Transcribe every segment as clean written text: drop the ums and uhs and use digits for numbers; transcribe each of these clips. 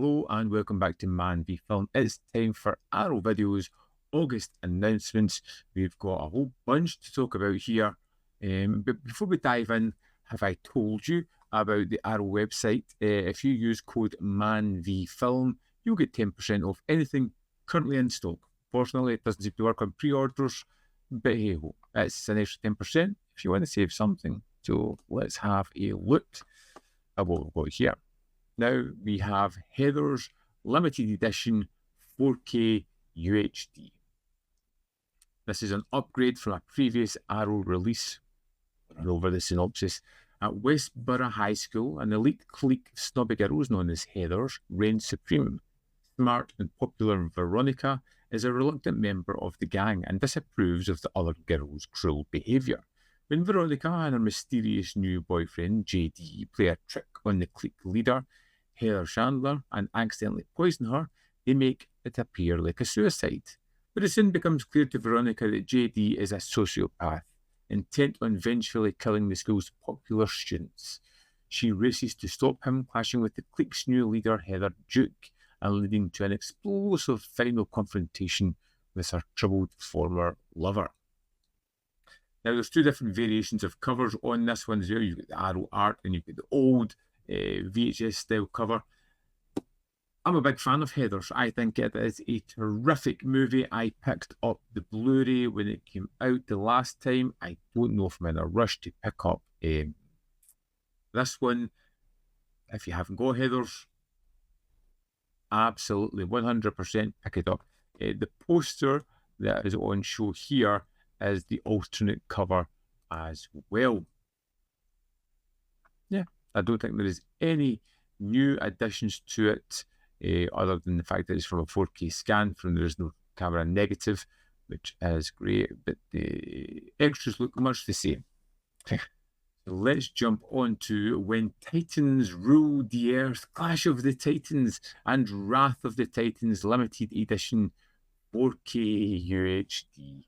Hello and welcome back to ManVFilm. It's time for Arrow Videos August announcements. We've got a whole bunch to talk about here. But before we dive in, have I told you about the Arrow website? If you use code ManVFilm, you'll get 10% off anything currently in stock. Fortunately, it doesn't seem to work on pre-orders, but hey ho, it's an extra 10% if you want to save something. So let's have a look at what we've got here. Now we have Heather's limited edition 4K UHD. This is an upgrade from a previous Arrow release. Over the synopsis. At Westboro High School, an elite clique of snobby girls known as Heathers reigns supreme. Smart and popular Veronica is a reluctant member of the gang and disapproves of the other girls' cruel behaviour. When Veronica and her mysterious new boyfriend, JD, play a trick on the clique leader, Heather Chandler, and accidentally poison her, they make it appear like a suicide. But it soon becomes clear to Veronica that JD is a sociopath, intent on vengefully killing the school's popular students. She races to stop him, clashing with the clique's new leader, Heather Duke, and leading to an explosive final confrontation with her troubled former lover. Now, there's two different variations of covers on this one. You've got the Arrow art and you've got the old VHS style cover. I'm a big fan of Heathers. I think it is a terrific movie. I picked up the Blu-ray when it came out the last time. I don't know if I'm in a rush to pick up this one. If you haven't got Heathers, absolutely 100% pick it up. The poster that is on show here is the alternate cover as well. Yeah, I don't think there is any new additions to it other than the fact that it's from a 4K scan from there is no camera negative, which is great, but the extras look much the same. So let's jump on to When Titans Rule the Earth, Clash of the Titans and Wrath of the Titans limited edition 4K UHD.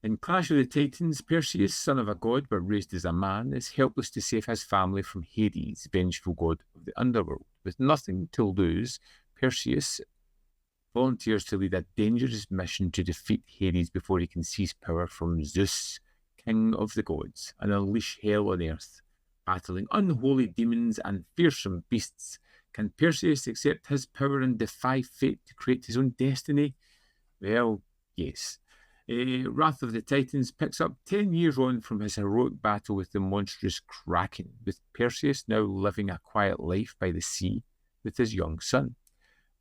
In Clash of the Titans, Perseus, son of a god but raised as a man, is helpless to save his family from Hades, vengeful god of the underworld. With nothing to lose, Perseus volunteers to lead a dangerous mission to defeat Hades before he can seize power from Zeus, king of the gods, and unleash hell on earth. Battling unholy demons and fearsome beasts, can Perseus accept his power and defy fate to create his own destiny? Well, yes. Wrath of the Titans picks up 10 years on from his heroic battle with the monstrous Kraken, with Perseus now living a quiet life by the sea with his young son.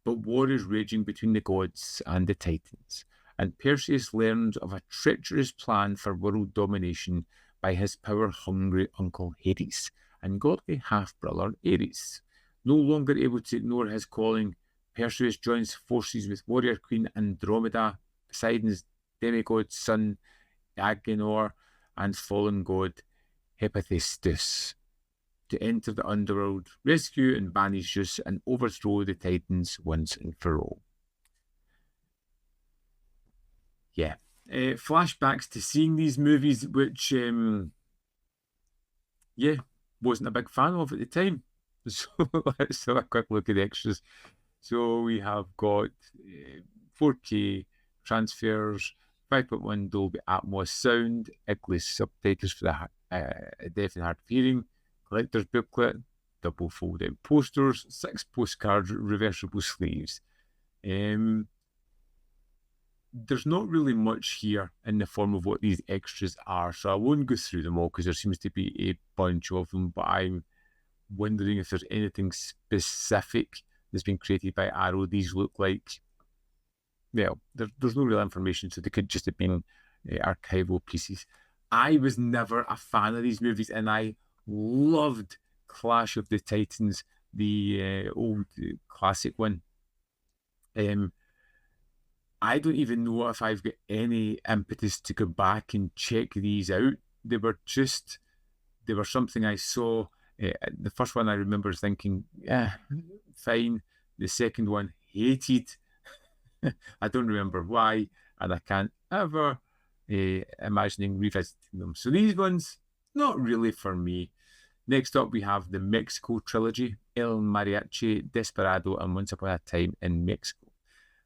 But war is raging between the gods and the Titans, and Perseus learns of a treacherous plan for world domination by his power-hungry uncle Hades and godly half-brother Ares. No longer able to ignore his calling, Perseus joins forces with warrior queen Andromeda, Poseidon's demigod son Agenor, and fallen god Hephaestus to enter the underworld, rescue and banish Zeus, and overthrow the Titans once and for all. Yeah. Flashbacks to seeing these movies, which, wasn't a big fan of at the time. So let's have a quick look at the extras. So we have got 4K transfers, 5.1 Dolby Atmos sound, English subtitles for the deaf and hard of hearing, collector's booklet, double fold-out posters, 6 postcards, reversible sleeves. There's not really much here in the form of what these extras are, so I won't go through them all because there seems to be a bunch of them, but I'm wondering if there's anything specific that's been created by Arrow. These look like, well, there's no real information, so they could just have been archival pieces. I was never a fan of these movies, and I loved Clash of the Titans, the old classic one. I don't even know if I've got any impetus to go back and check these out. They were something I saw. The first one I remember thinking, yeah, fine. The second one, hated. I don't remember why, and I can't ever imagining revisiting them. So these ones, not really for me. Next up, we have the Mexico trilogy, El Mariachi, Desperado, and Once Upon a Time in Mexico.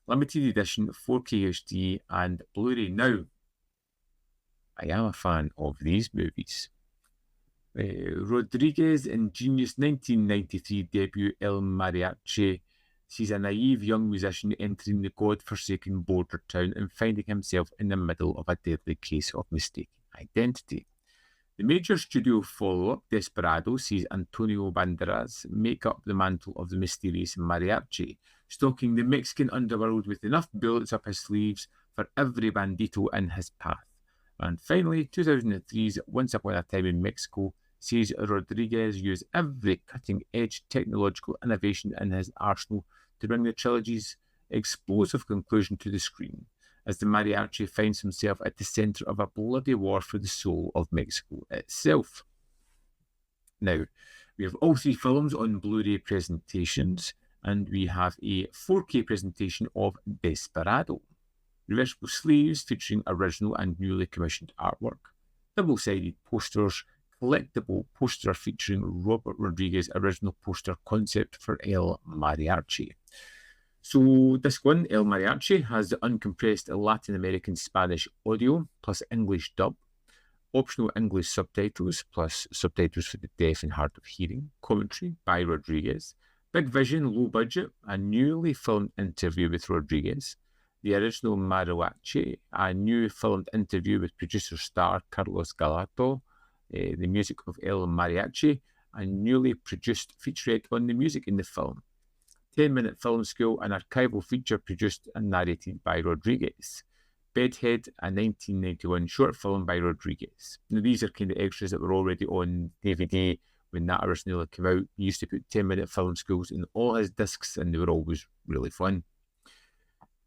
Limited edition, 4K UHD, and Blu-ray. Now, I am a fan of these movies. Rodriguez's ingenious 1993 debut, El Mariachi, sees a naive young musician entering the god-forsaken border town and finding himself in the middle of a deadly case of mistaken identity. The major studio follow-up, Desperado, sees Antonio Banderas make up the mantle of the mysterious mariachi, stalking the Mexican underworld with enough bullets up his sleeves for every bandito in his path. And finally, 2003's Once Upon a Time in Mexico sees Rodriguez use every cutting-edge technological innovation in his arsenal to bring the trilogy's explosive conclusion to the screen, as the mariachi finds himself at the centre of a bloody war for the soul of Mexico itself. Now, we have all three films on Blu-ray presentations, and we have a 4K presentation of Desperado. Reversible sleeves featuring original and newly commissioned artwork, double-sided posters, collectible poster featuring Robert Rodriguez's original poster concept for El Mariachi. So disc 1, El Mariachi, has the uncompressed Latin American Spanish audio plus English dub, optional English subtitles plus subtitles for the deaf and hard of hearing, commentary by Rodriguez, big vision, low budget, a newly filmed interview with Rodriguez, the original Mariachi, a new filmed interview with producer star Carlos Galato, the music of El Mariachi, a newly produced featurette on the music in the film, 10-minute film school, an archival feature produced and narrated by Rodriguez, Bedhead, a 1991 short film by Rodriguez. Now, these are kind of extras that were already on DVD when that originally came out. He used to put 10-minute film schools in all his discs, and they were always really fun.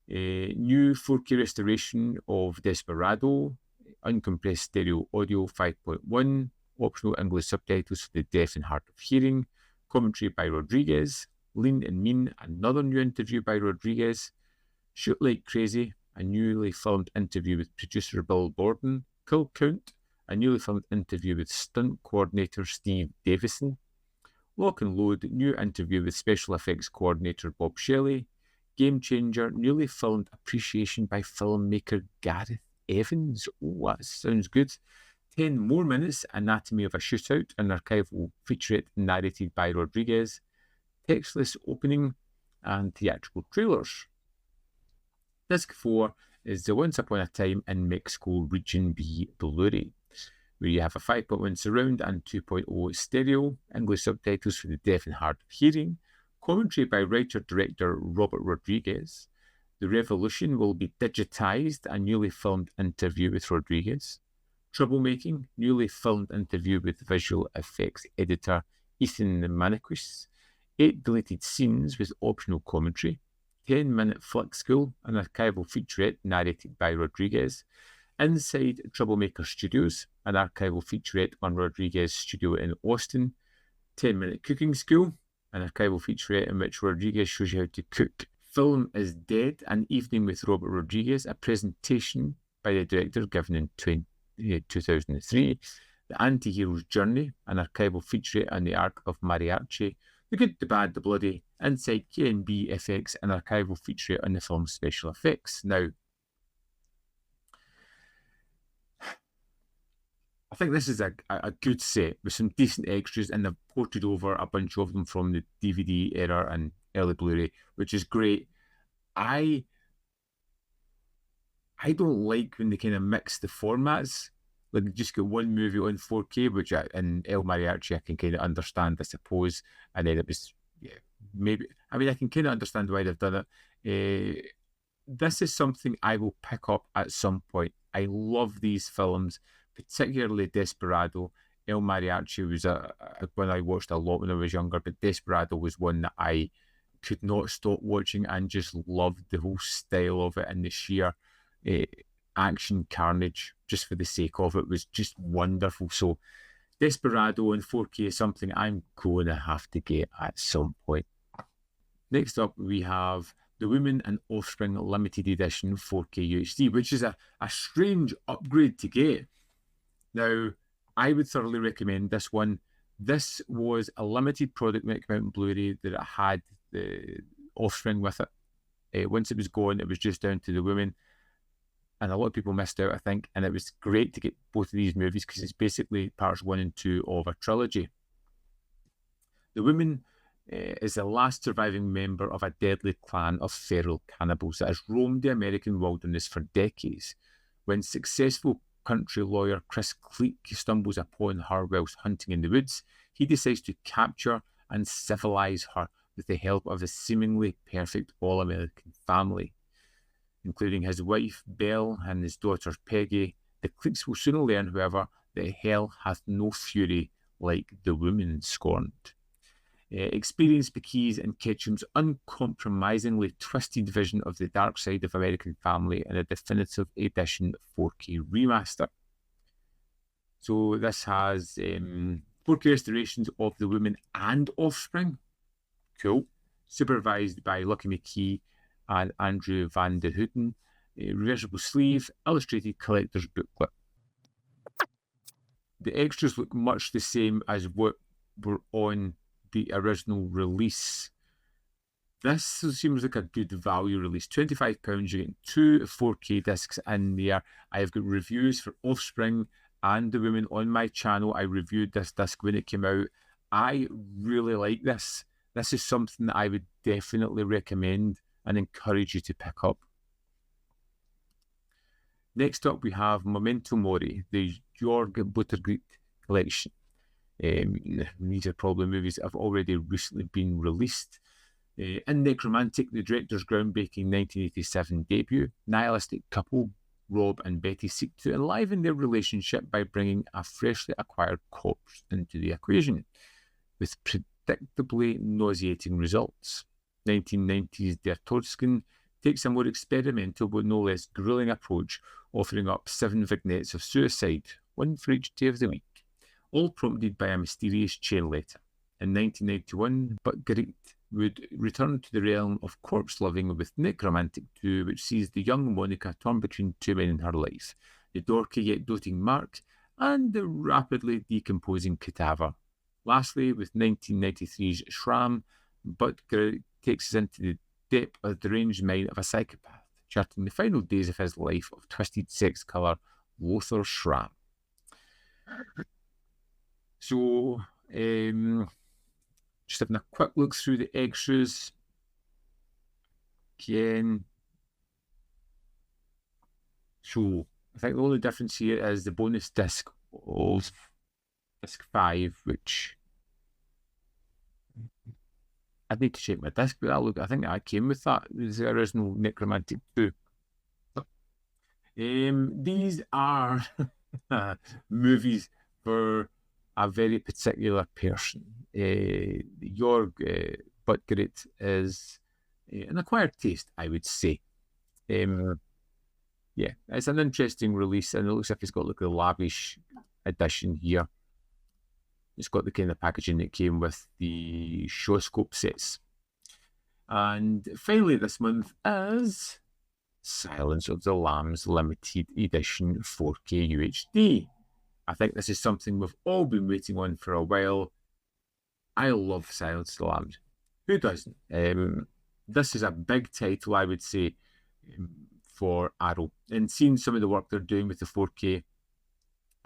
A new 4K restoration of Desperado, uncompressed stereo audio 5.1, optional English subtitles for the deaf and hard of hearing, commentary by Rodriguez, Lean and Mean, another new interview by Rodriguez, Shoot Like Crazy, a newly filmed interview with producer Bill Borden, Kill Count, a newly filmed interview with stunt coordinator Steve Davison, Lock and Load, new interview with special effects coordinator Bob Shelley, Game Changer, newly filmed appreciation by filmmaker Gareth Evans. Oh, that sounds good. 10 more minutes, Anatomy of a Shootout, an archival featurette narrated by Rodriguez, textless opening, and theatrical trailers. Disc 4 is the Once Upon a Time in Mexico Region B Blu-ray, where you have a 5.1 surround and 2.0 stereo, English subtitles for the deaf and hard of hearing, commentary by writer-director Robert Rodriguez. The Revolution will be digitized, a newly filmed interview with Rodriguez. Troublemaking, newly filmed interview with visual effects editor Ethan Maniquis. 8 deleted scenes with optional commentary. 10-minute flick school, an archival featurette narrated by Rodriguez. Inside Troublemaker Studios, an archival featurette on Rodriguez's studio in Austin. 10-minute cooking school, an archival featurette in which Rodriguez shows you how to cook. Film is Dead, an evening with Robert Rodriguez, a presentation by the director given in 2003. The Anti-Hero's Journey, an archival featurette on the arc of Mariachi. The Good, the Bad, the Bloody, Inside K&B FX, an archival featurette on the film's special effects. Now, I think this is a good set with some decent extras, and they've ported over a bunch of them from the DVD era and early Blu-ray, which is great. I don't like when they kind of mix the formats. Like, you just get one movie on 4K, which in El Mariachi I can kind of understand, I suppose. And then it was, maybe, I mean, I can kind of understand why they've done it. This is something I will pick up at some point. I love these films, particularly Desperado. El Mariachi was one I watched a lot when I was younger, but Desperado was one that I could not stop watching and just loved the whole style of it, and the sheer action carnage, just for the sake of it, was just wonderful. So Desperado in 4K is something I'm going to have to get at some point. Next up, we have The Woman and Offspring Limited Edition 4K UHD, which is a strange upgrade to get. Now, I would thoroughly recommend this one. This was a limited product when it came out in Blu-ray that it had the Offspring with it. Once it was gone, it was just down to the women, and a lot of people missed out, I think, and it was great to get both of these movies because it's basically parts 1 and 2 of a trilogy. The woman is the last surviving member of a deadly clan of feral cannibals that has roamed the American wilderness for decades. When successful country lawyer Chris Cleek stumbles upon her whilst hunting in the woods, he decides to capture and civilize her with the help of a seemingly perfect all-American family, including his wife Belle and his daughter Peggy. The Cleeks will soon learn, however, that hell hath no fury like the woman scorned. Experience McKee's and Ketchum's uncompromisingly twisted vision of the dark side of American family in a definitive edition 4K remaster. So this has 4K restorations of The Woman and Offspring. Cool. Supervised by Lucky McKee and Andrew Van der Houten. Reversible sleeve, illustrated collector's booklet. The extras look much the same as what were on the original release. This seems like a good value release. £25, you're getting 2 4K discs in there. I've got reviews for Offspring and The Woman on my channel. I reviewed this disc when it came out. I really like this. This is something that I would definitely recommend and encourage you to pick up. Next up, we have Memento Mori, the Jörg Buttergrit collection. These are probably movies that have already recently been released. In Necromantic, the director's groundbreaking 1987 debut, nihilistic couple Rob and Betty seek to enliven their relationship by bringing a freshly acquired corpse into the equation, with predictably nauseating results. 1990's Der Todskin takes a more experimental but no less grueling approach, offering up 7 vignettes of suicide, 1 for each day of the week, all prompted by a mysterious chain letter. In 1991, Butgereit would return to the realm of corpse loving with Necromantic 2, which sees the young Monica torn between 2 men in her life, the dorky yet doting Mark, and the rapidly decomposing cadaver. Lastly, with 1993's Shram, Butgereit takes us into the depth of the deranged mind of a psychopath, charting the final days of his life of twisted sex killer Lothar Schramm. So, just having a quick look through the extras again. So, I think the only difference here is the bonus disc of disc 5, which I need to check my disc, but I think I came with that. This is the original Necromantic 2. These are movies for a very particular person. Jörg Butgereit is an acquired taste, I would say. Yeah, it's an interesting release, and it looks like it's got like a lavish edition here. It's got the kind of packaging that came with the Showscope sets. And finally this month is Silence of the Lambs Limited Edition 4K UHD. I think this is something we've all been waiting on for a while. I love Silence of the Lambs. Who doesn't? This is a big title, I would say, for Arrow. And seeing some of the work they're doing with the 4K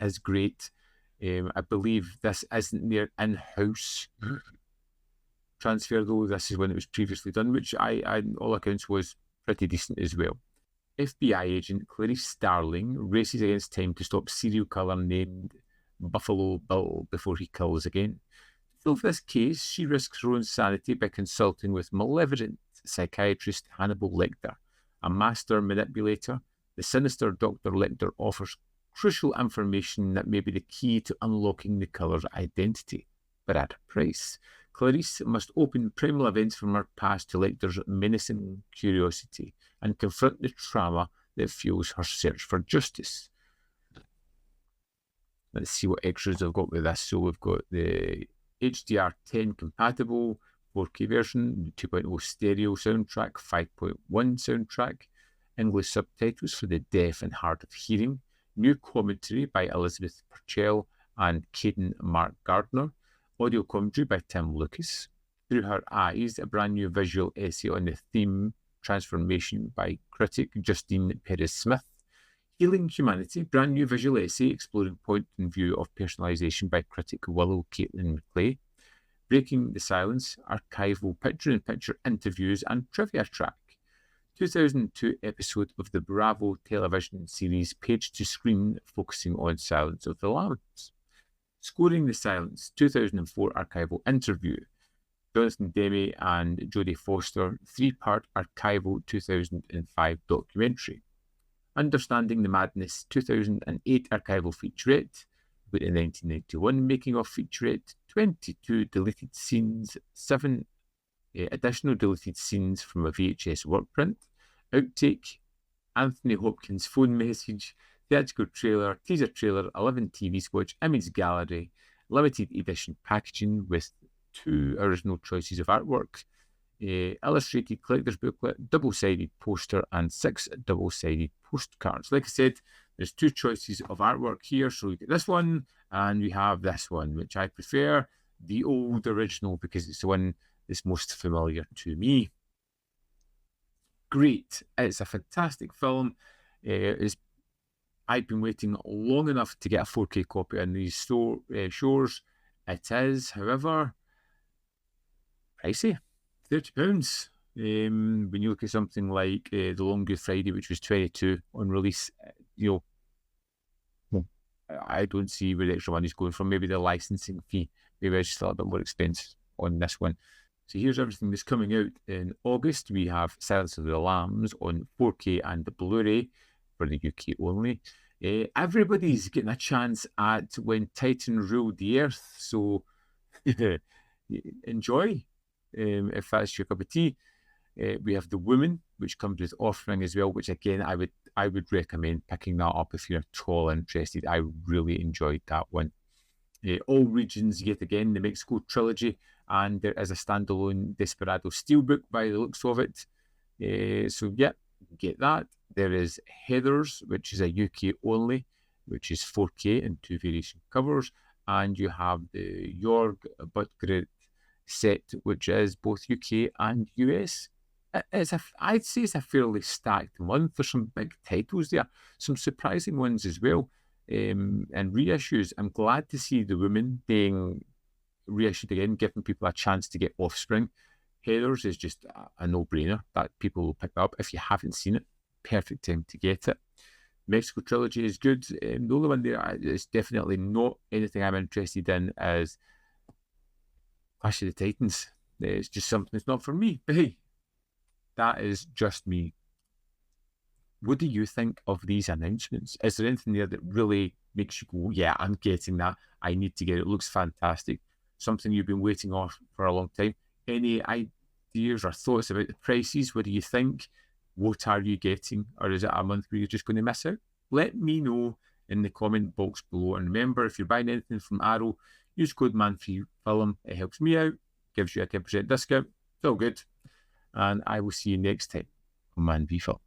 is great. I believe this isn't their in-house transfer, though. This is when it was previously done, which I all accounts was pretty decent as well. FBI agent Clarice Starling races against time to stop serial killer named Buffalo Bill before he kills again. To solve this case, she risks her own sanity by consulting with malevolent psychiatrist Hannibal Lecter, a master manipulator. The sinister Dr. Lecter offers crucial information that may be the key to unlocking the killer's identity, but at a price. Clarice must open primal events from her past to Lecter's menacing curiosity and confront the trauma that fuels her search for justice. Let's see what extras I've got with this. So we've got the HDR10 compatible 4K version, 2.0 stereo soundtrack, 5.1 soundtrack, English subtitles for the deaf and hard of hearing, new commentary by Elizabeth Purcell and Caden Mark Gardner, Audio commentary by Tim Lucas. Through Her Eyes, a brand new visual essay on the theme Transformation by critic Justine Perez-Smith. Healing Humanity, brand new visual essay exploring point and view of personalisation by critic Willow Caitlin McClay. Breaking the Silence, archival picture-in-picture interviews and trivia track. 2002 episode of the Bravo television series Page to Screen, focusing on Silence of the Lambs. Scoring the Silence, 2004 archival interview. Jonathan Demme and Jodie Foster, 3-part archival 2005 documentary. Understanding the Madness, 2008 archival featurette. With a 1991 making of featurette, 22 deleted scenes, 7 additional deleted scenes from a VHS work print, outtake, Anthony Hopkins phone message, theatrical trailer, teaser trailer, 11 TV spots, image gallery, limited edition packaging with 2 original choices of artwork, illustrated collector's booklet, double-sided poster, and 6 double-sided postcards. Like I said, there's 2 choices of artwork here, so you get this one, and we have this one, which I prefer, the old original, because it's the one that's most familiar to me. Great. It's a fantastic film. I've been waiting long enough to get a 4K copy on these shores. It is, however, pricey. £30. When you look at something like The Long Good Friday, which was 22 on release, I don't see where the extra money's going from. Maybe the licensing fee. Maybe it's just a little bit more expensive on this one. So here's everything that's coming out in August. We have Silence of the Lambs on 4K and the Blu-ray for the UK only. Everybody's getting a chance at When Titan Ruled the Earth, so enjoy if that's your cup of tea. We have The Woman, which comes with Offering as well, which again I would recommend picking that up if you're at all interested. I really enjoyed that one. All Regions, yet again, the Mexico trilogy, and there is a standalone Desperado Steelbook by the looks of it. So yeah, get that. There is Heathers, which is a UK only, which is 4K and 2 variation covers, and you have the Jorg Buttgret set, which is both UK and US. I'd say it's a fairly stacked month. There's some big titles there, some surprising ones as well, and reissues. I'm glad to see The Woman being reissued again, giving people a chance to get Offspring. Heathers is just a no-brainer that people will pick up. If you haven't seen it, perfect time to get it. Mexico trilogy is good. The only one there is definitely not anything I'm interested in is Clash of the Titans. It's just something that's not for me. But hey, that is just me. What do you think of these announcements? Is there anything there that really makes you go, yeah, I'm getting that. I need to get it. It looks fantastic. Something you've been waiting off for a long time. Any ideas or thoughts about the prices? What do you think? What are you getting? Or is it a month where you're just going to miss out? Let me know in the comment box below. And remember, if you're buying anything from Arrow, use code ManVFilm. It helps me out, gives you a 10% discount. It's all good. And I will see you next time on ManVFilm.